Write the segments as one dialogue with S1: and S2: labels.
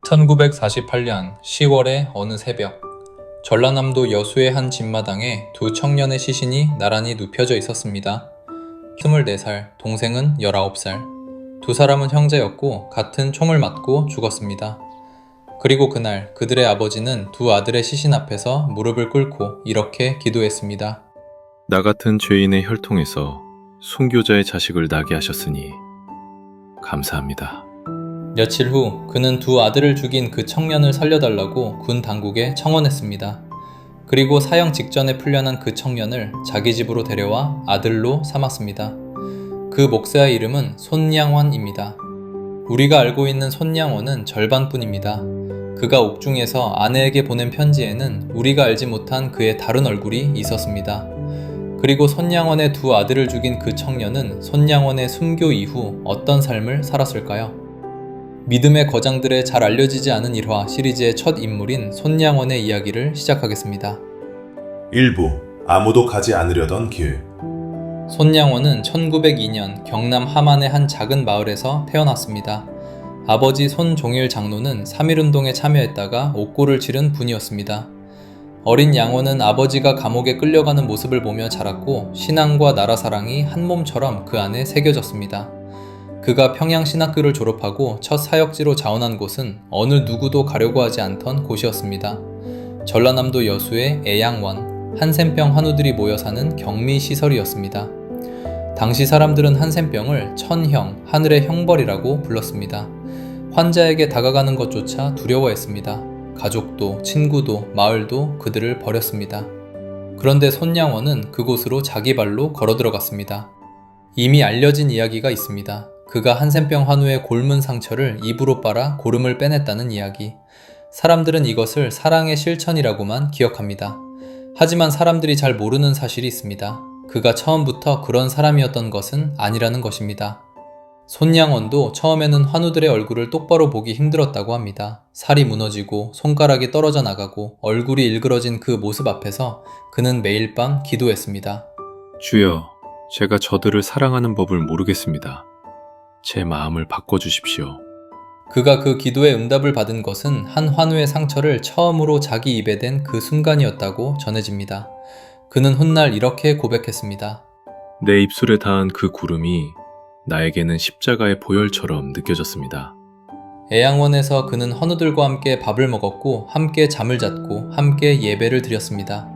S1: 1948년 10월의 어느 새벽, 전라남도 여수의 한 집마당에 두 청년의 시신이 나란히 눕혀져 있었습니다. 24살, 동생은 19살. 두 사람은 형제였고 같은 총을 맞고 죽었습니다. 그리고 그날 그들의 아버지는 두 아들의 시신 앞에서 무릎을 꿇고 이렇게 기도했습니다.
S2: 나 같은 죄인의 혈통에서 순교자의 자식을 나게 하셨으니 감사합니다.
S1: 며칠 후 그는 두 아들을 죽인 그 청년을 살려달라고 군 당국에 청원했습니다. 그리고 사형 직전에 풀려난 그 청년을 자기 집으로 데려와 아들로 삼았습니다. 그 목사의 이름은 손양원입니다. 우리가 알고 있는 손양원은 절반뿐입니다. 그가 옥중에서 아내에게 보낸 편지에는 우리가 알지 못한 그의 다른 얼굴이 있었습니다. 그리고 손양원의 두 아들을 죽인 그 청년은 손양원의 순교 이후 어떤 삶을 살았을까요? 믿음의 거장들의 잘 알려지지 않은 일화 시리즈의 첫 인물인 손양원의 이야기를 시작하겠습니다.
S3: 1부 아무도 가지 않으려던 길.
S1: 손양원은 1902년 경남 함안의 한 작은 마을에서 태어났습니다. 아버지 손종일 장로는 3.1운동에 참여했다가 옥고를 치른 분이었습니다. 어린 양원은 아버지가 감옥에 끌려가는 모습을 보며 자랐고 신앙과 나라 사랑이 한 몸처럼 그 안에 새겨졌습니다. 그가 평양신학교를 졸업하고 첫 사역지로 자원한 곳은 어느 누구도 가려고 하지 않던 곳이었습니다. 전라남도 여수의 애양원, 한센병 환우들이 모여 사는 격리시설이었습니다. 당시 사람들은 한센병을 천형, 하늘의 형벌이라고 불렀습니다. 환자에게 다가가는 것조차 두려워했습니다. 가족도, 친구도, 마을도 그들을 버렸습니다. 그런데 손양원은 그곳으로 자기 발로 걸어 들어갔습니다. 이미 알려진 이야기가 있습니다. 그가 한센병 환우의 골문 상처를 입으로 빨아 고름을 빼냈다는 이야기. 사람들은 이것을 사랑의 실천이라고만 기억합니다. 하지만 사람들이 잘 모르는 사실이 있습니다. 그가 처음부터 그런 사람이었던 것은 아니라는 것입니다. 손양원도 처음에는 환우들의 얼굴을 똑바로 보기 힘들었다고 합니다. 살이 무너지고 손가락이 떨어져 나가고 얼굴이 일그러진 그 모습 앞에서 그는 매일 밤 기도했습니다.
S2: 주여, 제가 저들을 사랑하는 법을 모르겠습니다. 제 마음을 바꿔주십시오.
S1: 그가 그 기도의 응답을 받은 것은 한 환우의 상처를 처음으로 자기 입에 댄 그 순간이었다고 전해집니다. 그는 훗날 이렇게 고백했습니다.
S2: 내 입술에 닿은 그 구름이 나에게는 십자가의 보혈처럼 느껴졌습니다.
S1: 애양원에서 그는 환우들과 함께 밥을 먹었고 함께 잠을 잤고 함께 예배를 드렸습니다.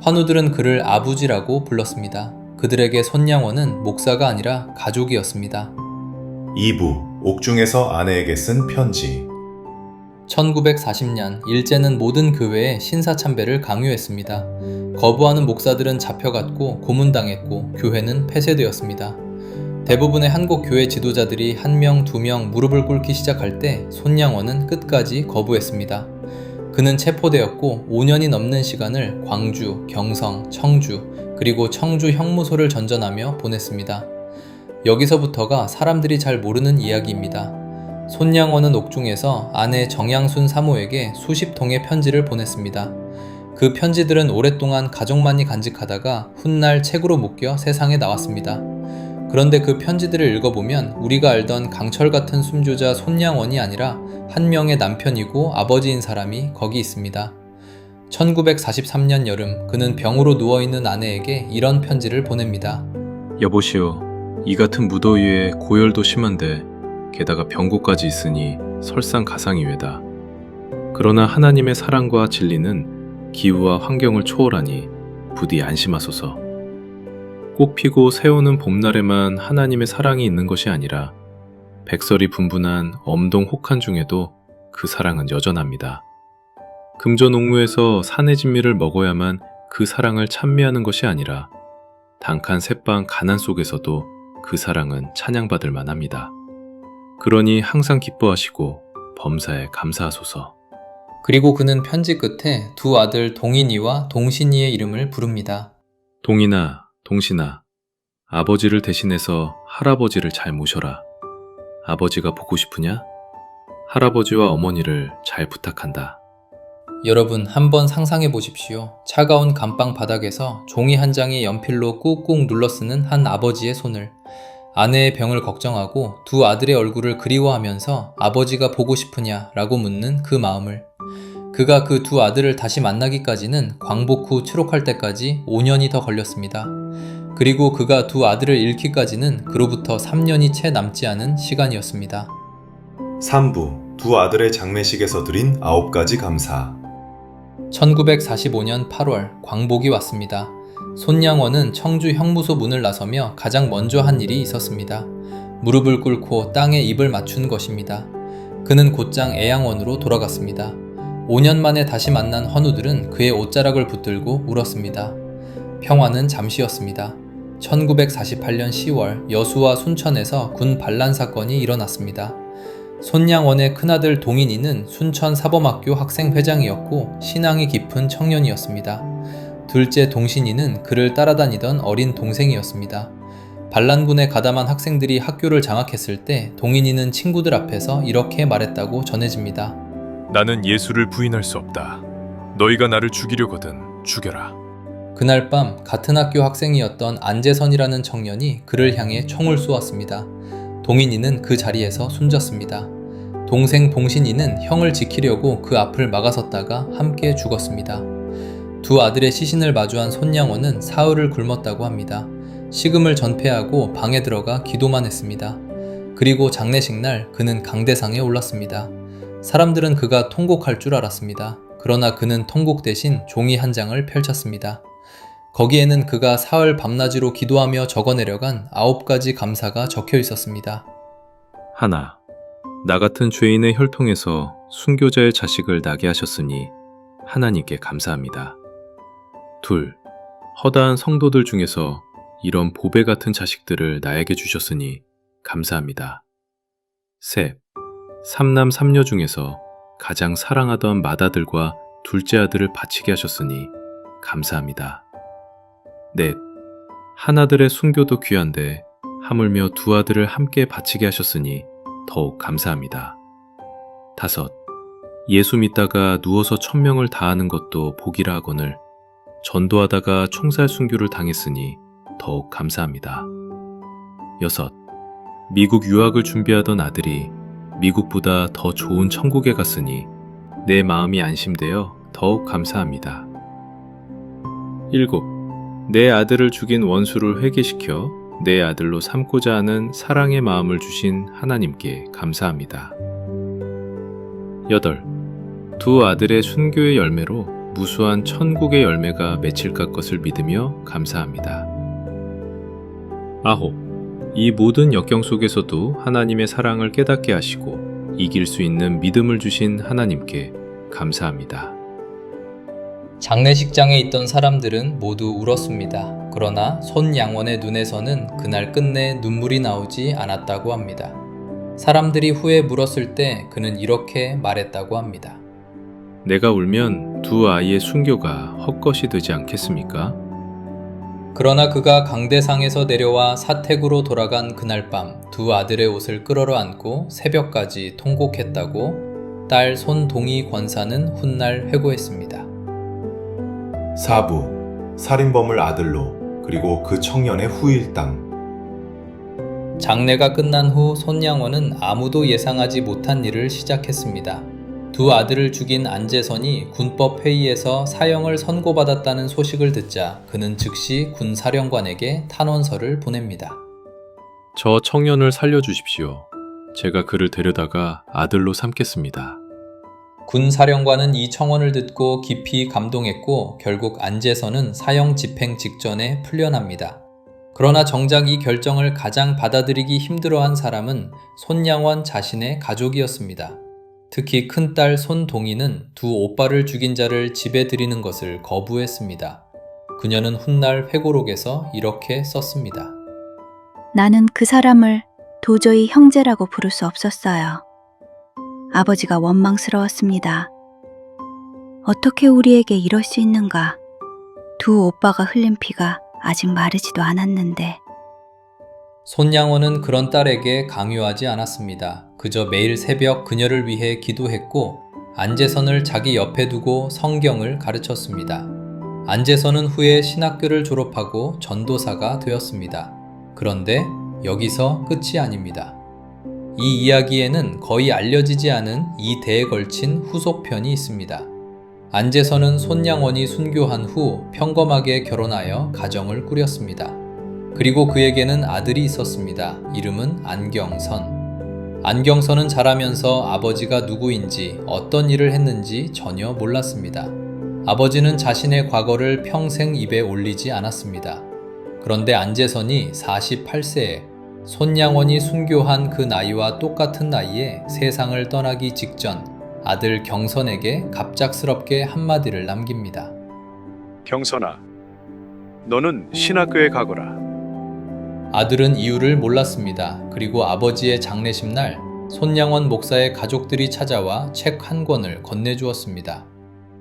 S1: 환우들은 그를 아부지라고 불렀습니다. 그들에게 손양원은 목사가 아니라 가족이었습니다.
S3: 2부 옥중에서 아내에게 쓴 편지.
S1: 1940년 일제는 모든 교회에 신사참배를 강요했습니다. 거부하는 목사들은 잡혀갔고 고문당했고 교회는 폐쇄되었습니다. 대부분의 한국 교회 지도자들이 1명, 2명 무릎을 꿇기 시작할 때 손양원은 끝까지 거부했습니다. 그는 체포되었고 5년이 넘는 시간을 광주, 경성, 청주, 그리고 청주 형무소를 전전하며 보냈습니다. 여기서부터가 사람들이 잘 모르는 이야기입니다. 손양원은 옥중에서 아내 정양순 사모에게 수십 통의 편지를 보냈습니다. 그 편지들은 오랫동안 가족만이 간직하다가 훗날 책으로 묶여 세상에 나왔습니다. 그런데 그 편지들을 읽어보면 우리가 알던 강철 같은 순교자 손양원이 아니라 한 명의 남편이고 아버지인 사람이 거기 있습니다. 1943년 여름 그는 병으로 누워있는 아내에게 이런 편지를 보냅니다.
S2: 여보시오, 이 같은 무더위에 고열도 심한데 게다가 병고까지 있으니 설상가상이외다. 그러나 하나님의 사랑과 진리는 기후와 환경을 초월하니 부디 안심하소서. 꽃 피고 새오는 봄날에만 하나님의 사랑이 있는 것이 아니라 백설이 분분한 엄동 혹한 중에도 그 사랑은 여전합니다. 금전옥무에서 산의 진미를 먹어야만 그 사랑을 찬미하는 것이 아니라 단칸 새빵 가난 속에서도 그 사랑은 찬양받을 만합니다. 그러니 항상 기뻐하시고 범사에 감사하소서.
S1: 그리고 그는 편지 끝에 두 아들 동인이와 동신이의 이름을 부릅니다.
S2: 동인아, 동신아, 아버지를 대신해서 할아버지를 잘 모셔라. 아버지가 보고 싶으냐? 할아버지와 어머니를 잘 부탁한다.
S1: 여러분 한번 상상해 보십시오. 차가운 감방 바닥에서 종이 한 장에 연필로 꾹꾹 눌러 쓰는 한 아버지의 손을, 아내의 병을 걱정하고 두 아들의 얼굴을 그리워하면서 아버지가 보고 싶으냐 라고 묻는 그 마음을, 그가 그 두 아들을 다시 만나기까지는 광복 후 추록할 때까지 5년이 더 걸렸습니다. 그리고 그가 두 아들을 잃기까지는 그로부터 3년이 채 남지 않은 시간이었습니다.
S3: 3부 두 아들의 장례식에서 드린 9가지 감사.
S1: 1945년 8월 광복이 왔습니다. 손양원은 청주 형무소 문을 나서며 가장 먼저 한 일이 있었습니다. 무릎을 꿇고 땅에 입을 맞춘 것입니다. 그는 곧장 애양원으로 돌아갔습니다. 5년 만에 다시 만난 헌우들은 그의 옷자락을 붙들고 울었습니다. 평화는 잠시였습니다. 1948년 10월 여수와 순천에서 군 반란 사건이 일어났습니다. 손양원의 큰아들 동인이는 순천 사범학교 학생회장이었고 신앙이 깊은 청년이었습니다. 둘째 동신이는 그를 따라다니던 어린 동생이었습니다. 반란군에 가담한 학생들이 학교를 장악했을 때 동인이는 친구들 앞에서 이렇게 말했다고 전해집니다.
S4: 나는 예수를 부인할 수 없다. 너희가 나를 죽이려거든 죽여라.
S1: 그날 밤 같은 학교 학생이었던 안재선이라는 청년이 그를 향해 총을 쏘았습니다. 동인이는 그 자리에서 숨졌습니다. 동생 동신이는 형을 지키려고 그 앞을 막아섰다가 함께 죽었습니다. 두 아들의 시신을 마주한 손양원은 사흘을 굶었다고 합니다. 식음을 전폐하고 방에 들어가 기도만 했습니다. 그리고 장례식 날 그는 강대상에 올랐습니다. 사람들은 그가 통곡할 줄 알았습니다. 그러나 그는 통곡 대신 종이 한 장을 펼쳤습니다. 거기에는 그가 사흘 밤낮으로 기도하며 적어내려간 9가지 감사가 적혀 있었습니다.
S2: 하나, 나 같은 죄인의 혈통에서 순교자의 자식을 나게 하셨으니 하나님께 감사합니다. 둘, 허다한 성도들 중에서 이런 보배 같은 자식들을 나에게 주셨으니 감사합니다. 셋, 삼남 삼녀 중에서 가장 사랑하던 맏아들과 둘째 아들을 바치게 하셨으니 감사합니다. 넷, 하나들의 순교도 귀한데 하물며 두 아들을 함께 바치게 하셨으니 더욱 감사합니다. 다섯, 예수 믿다가 누워서 천명을 다하는 것도 복이라 하거늘 전도하다가 총살 순교를 당했으니 더욱 감사합니다. 여섯, 미국 유학을 준비하던 아들이 미국보다 더 좋은 천국에 갔으니 내 마음이 안심되어 더욱 감사합니다. 일곱, 내 아들을 죽인 원수를 회개시켜 내 아들로 삼고자 하는 사랑의 마음을 주신 하나님께 감사합니다. 여덟, 두 아들의 순교의 열매로 무수한 천국의 열매가 맺힐까 것을 믿으며 감사합니다. 아홉, 이 모든 역경 속에서도 하나님의 사랑을 깨닫게 하시고 이길 수 있는 믿음을 주신 하나님께 감사합니다.
S1: 장례식장에 있던 사람들은 모두 울었습니다. 그러나 손양원의 눈에서는 그날 끝내 눈물이 나오지 않았다고 합니다. 사람들이 후에 물었을 때 그는 이렇게 말했다고 합니다.
S2: 내가 울면 두 아이의 순교가 헛것이 되지 않겠습니까?
S1: 그러나 그가 강대상에서 내려와 사택으로 돌아간 그날 밤 두 아들의 옷을 끌어러 안고 새벽까지 통곡했다고 딸 손동희 권사는 훗날 회고했습니다.
S3: 4부 살인범을 아들로 그리고 그 청년의 후일담.
S1: 장례가 끝난 후 손양원은 아무도 예상하지 못한 일을 시작했습니다. 두 아들을 죽인 안재선이 군법 회의에서 사형을 선고받았다는 소식을 듣자 그는 즉시 군사령관에게 탄원서를 보냅니다.
S2: 저 청년을 살려주십시오. 제가 그를 데려다가 아들로 삼겠습니다.
S1: 군사령관은 이 청원을 듣고 깊이 감동했고 결국 안재선은 사형 집행 직전에 풀려납니다. 그러나 정작 이 결정을 가장 받아들이기 힘들어한 사람은 손양원 자신의 가족이었습니다. 특히 큰딸 손동희는 두 오빠를 죽인 자를 집에 들이는 것을 거부했습니다. 그녀는 훗날 회고록에서 이렇게 썼습니다.
S5: 나는 그 사람을 도저히 형제라고 부를 수 없었어요. 아버지가 원망스러웠습니다. 어떻게 우리에게 이럴 수 있는가? 두 오빠가 흘린 피가 아직 마르지도 않았는데.
S1: 손양원은 그런 딸에게 강요하지 않았습니다. 그저 매일 새벽 그녀를 위해 기도했고 안재선을 자기 옆에 두고 성경을 가르쳤습니다. 안재선은 후에 신학교를 졸업하고 전도사가 되었습니다. 그런데 여기서 끝이 아닙니다. 이 이야기에는 거의 알려지지 않은 이 대에 걸친 후속편이 있습니다. 안재선은 손양원이 순교한 후 평범하게 결혼하여 가정을 꾸렸습니다. 그리고 그에게는 아들이 있었습니다. 이름은 안경선. 안경선은 자라면서 아버지가 누구인지 어떤 일을 했는지 전혀 몰랐습니다. 아버지는 자신의 과거를 평생 입에 올리지 않았습니다. 그런데 안재선이 48세에 손양원이 순교한 그 나이와 똑같은 나이에 세상을 떠나기 직전 아들 경선에게 갑작스럽게 한마디를 남깁니다.
S4: 경선아, 너는 신학교에 가거라.
S1: 아들은 이유를 몰랐습니다. 그리고 아버지의 장례식 날 손양원 목사의 가족들이 찾아와 책 한 권을 건네주었습니다.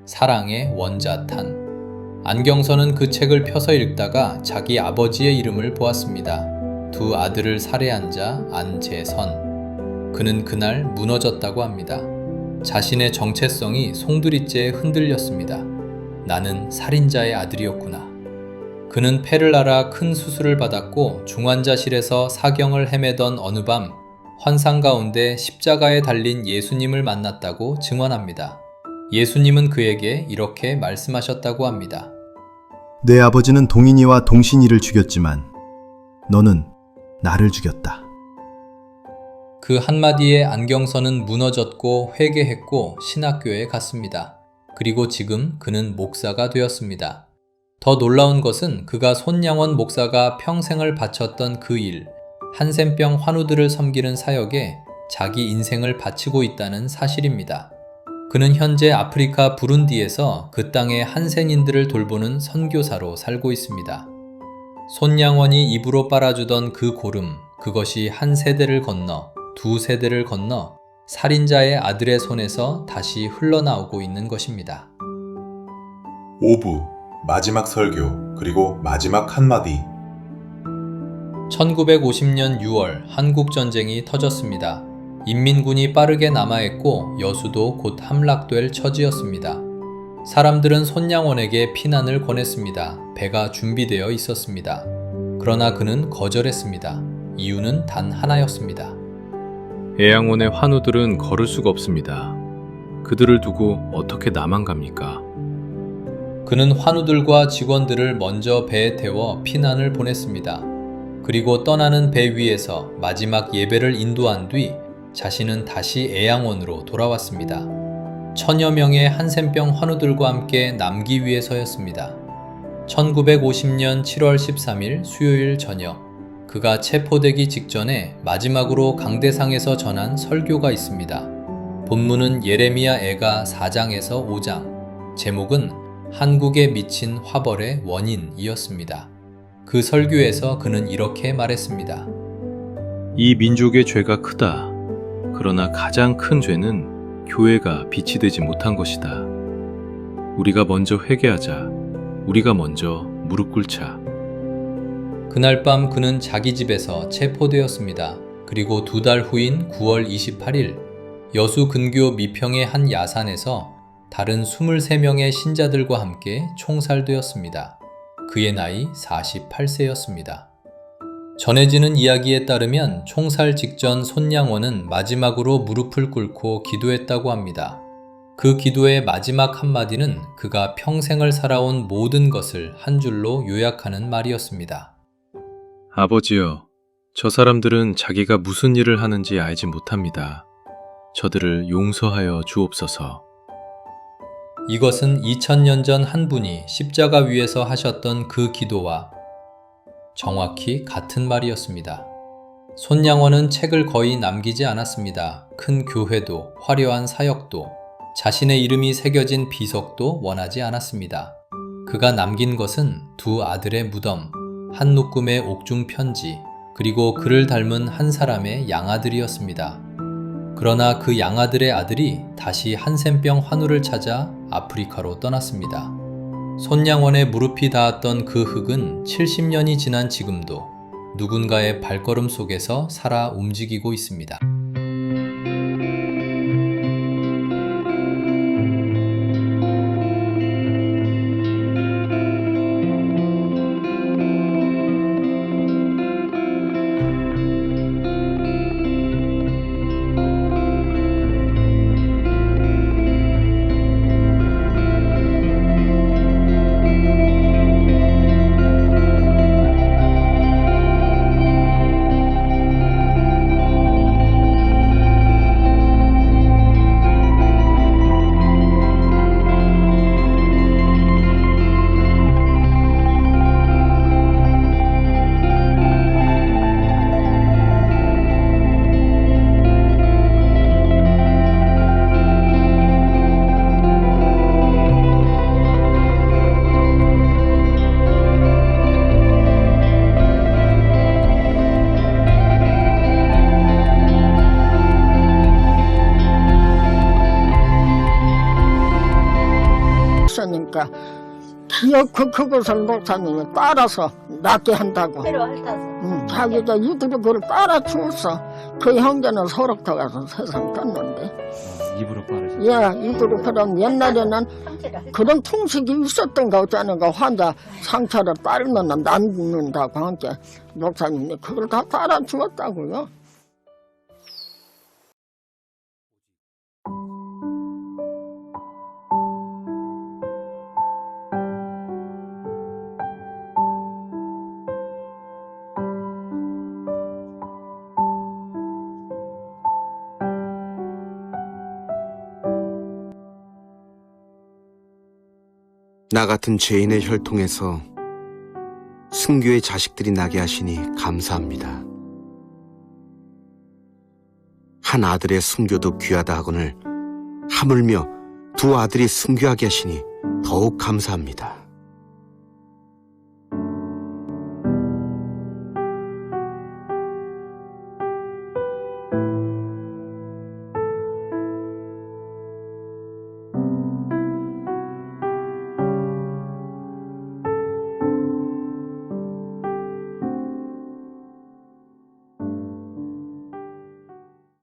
S1: 사랑의 원자탄. 안경선은 그 책을 펴서 읽다가 자기 아버지의 이름을 보았습니다. 두 아들을 살해한 자 안재선. 그는 그날 무너졌다고 합니다. 자신의 정체성이 송두리째에 흔들렸습니다. 나는 살인자의 아들이었구나. 그는 폐를 앓아 큰 수술을 받았고 중환자실에서 사경을 헤매던 어느 밤 환상 가운데 십자가에 달린 예수님을 만났다고 증언합니다. 예수님은 그에게 이렇게 말씀하셨다고 합니다.
S6: 내 아버지는 동인이와 동신이를 죽였지만 너는 나를 죽였다.
S1: 그 한마디에 안경선은 무너졌고 회개했고 신학교에 갔습니다. 그리고 지금 그는 목사가 되었습니다. 더 놀라운 것은 그가 손양원 목사가 평생을 바쳤던 그 일, 한센병 환우들을 섬기는 사역에 자기 인생을 바치고 있다는 사실입니다. 그는 현재 아프리카 부룬디에서 그 땅의 한센인들을 돌보는 선교사로 살고 있습니다. 손양원이 입으로 빨아주던 그 고름, 그것이 한 세대를 건너 두 세대를 건너 살인자의 아들의 손에서 다시 흘러나오고 있는 것입니다.
S3: 5부 마지막 설교 그리고 마지막 한마디.
S1: 1950년 6월 한국전쟁이 터졌습니다. 인민군이 빠르게 남하했고 여수도 곧 함락될 처지였습니다. 사람들은 손양원에게 피난을 권했습니다. 배가 준비되어 있었습니다. 그러나 그는 거절했습니다. 이유는 단 하나였습니다.
S2: 애양원의 환우들은 걸을 수가 없습니다. 그들을 두고 어떻게 나만 갑니까?
S1: 그는 환우들과 직원들을 먼저 배에 태워 피난을 보냈습니다. 그리고 떠나는 배 위에서 마지막 예배를 인도한 뒤 자신은 다시 애양원으로 돌아왔습니다. 천여 명의 한센병 환우들과 함께 남기 위해서였습니다. 1950년 7월 13일 수요일 저녁, 그가 체포되기 직전에 마지막으로 강대상에서 전한 설교가 있습니다. 본문은 예레미야 애가 4장에서 5장, 제목은 한국에 미친 화벌의 원인이었습니다. 그 설교에서 그는 이렇게 말했습니다.
S2: 이 민족의 죄가 크다. 그러나 가장 큰 죄는 교회가 빛이 되지 못한 것이다. 우리가 먼저 회개하자. 우리가 먼저 무릎 꿇자.
S1: 그날 밤 그는 자기 집에서 체포되었습니다. 그리고 2달 후인 9월 28일 여수 근교 미평의 한 야산에서 다른 23명의 신자들과 함께 총살되었습니다. 그의 나이 48세였습니다. 전해지는 이야기에 따르면 총살 직전 손양원은 마지막으로 무릎을 꿇고 기도했다고 합니다. 그 기도의 마지막 한마디는 그가 평생을 살아온 모든 것을 한 줄로 요약하는 말이었습니다.
S2: 아버지여, 저 사람들은 자기가 무슨 일을 하는지 알지 못합니다. 저들을 용서하여 주옵소서.
S1: 이것은 2000년 전 한 분이 십자가 위에서 하셨던 그 기도와 정확히 같은 말이었습니다. 손양원은 책을 거의 남기지 않았습니다. 큰 교회도 화려한 사역도 자신의 이름이 새겨진 비석도 원하지 않았습니다. 그가 남긴 것은 두 아들의 무덤, 한 묶음의 옥중 편지, 그리고 그를 닮은 한 사람의 양아들이었습니다. 그러나 그 양아들의 아들이 다시 한센병 환우를 찾아 아프리카로 떠났습니다. 손양원의 무릎이 닿았던 그 흙은 70년이 지난 지금도 누군가의 발걸음 속에서 살아 움직이고 있습니다.
S7: 그러니까 기어코 그것을 목사님이 따라서 낫게 한다고. 자기가 이들이 그걸 따라 주었어. 그 형제는 소록도 가서 세상 떴는데.
S8: 입으로 빠르죠.
S7: 예, 이들이 그런 옛날에는 그런 풍식이 있었던가 어쩌는가 환자 상처를 빨면 낫는다고 하니까 목사님이 그걸 다 따라 주었다고요.
S9: 나 같은 죄인의 혈통에서 순교의 자식들이 나게 하시니 감사합니다. 한 아들의 순교도 귀하다 하거늘 하물며 두 아들이 순교하게 하시니 더욱 감사합니다.